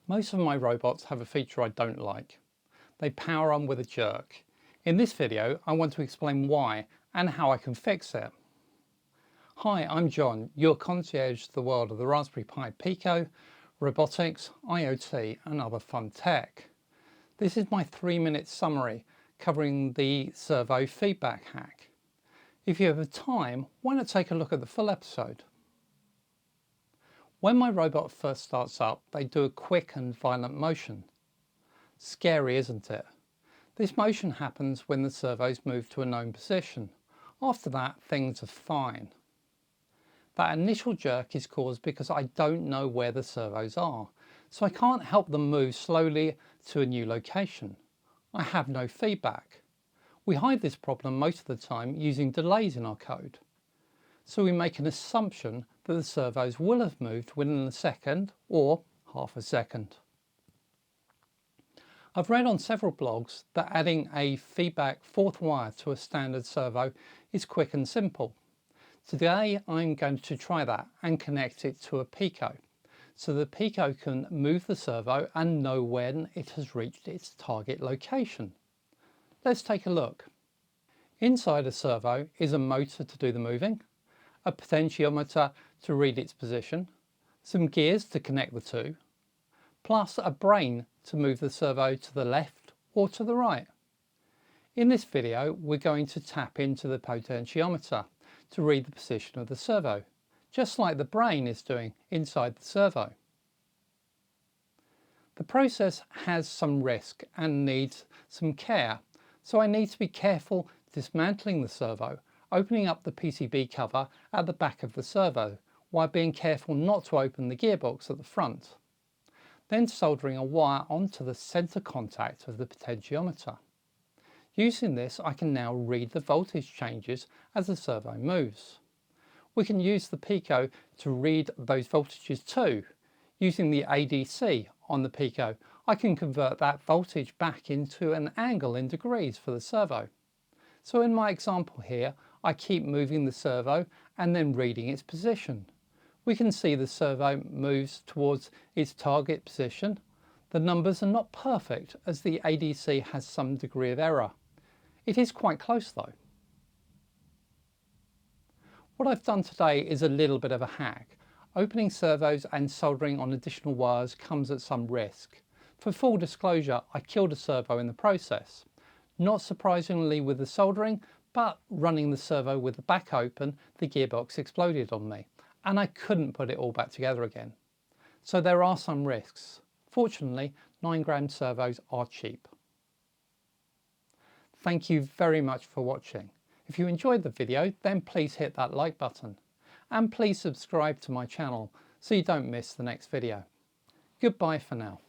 Most of my robots have a feature I don't like. They power on with a jerk. In this video, I want to explain why and how I can fix it. Hi, I'm John, your concierge to the world of the Raspberry Pi Pico, robotics, IoT and other fun tech. This is my 3-minute summary covering the servo feedback hack. If you have time, why not take a look at the full episode? When my robot first starts up, they do a quick and violent motion. Scary, isn't it? This motion happens when the servos move to a known position. After that, things are fine. That initial jerk is caused because I don't know where the servos are, so I can't help them move slowly to a new location. I have no feedback. We hide this problem most of the time using delays in our code. So we make an assumption that the servos will have moved within a second or half a second. I've read on several blogs that adding a feedback fourth wire to a standard servo is quick and simple. Today I'm going to try that and connect it to a Pico, so the Pico can move the servo and know when it has reached its target location. Let's take a look. Inside a servo is a motor to do the moving, a potentiometer to read its position, some gears to connect the two, plus a brain to move the servo to the left or to the right. In this video, we're going to tap into the potentiometer to read the position of the servo, just like the brain is doing inside the servo. The process has some risk and needs some care, so I need to be careful dismantling the servo, opening up the PCB cover at the back of the servo, while being careful not to open the gearbox at the front. Then soldering a wire onto the center contact of the potentiometer. Using this, I can now read the voltage changes as the servo moves. We can use the Pico to read those voltages too. Using the ADC on the Pico, I can convert that voltage back into an angle in degrees for the servo. So in my example here, I keep moving the servo and then reading its position. We can see the servo moves towards its target position. The numbers are not perfect as the ADC has some degree of error. It is quite close though. What I've done today is a little bit of a hack. Opening servos and soldering on additional wires comes at some risk. For full disclosure, I killed a servo in the process. Not surprisingly with the soldering, but running the servo with the back open, the gearbox exploded on me, and I couldn't put it all back together again. So there are some risks. Fortunately, 9-gram servos are cheap. Thank you very much for watching. If you enjoyed the video, then please hit that like button. And please subscribe to my channel so you don't miss the next video. Goodbye for now.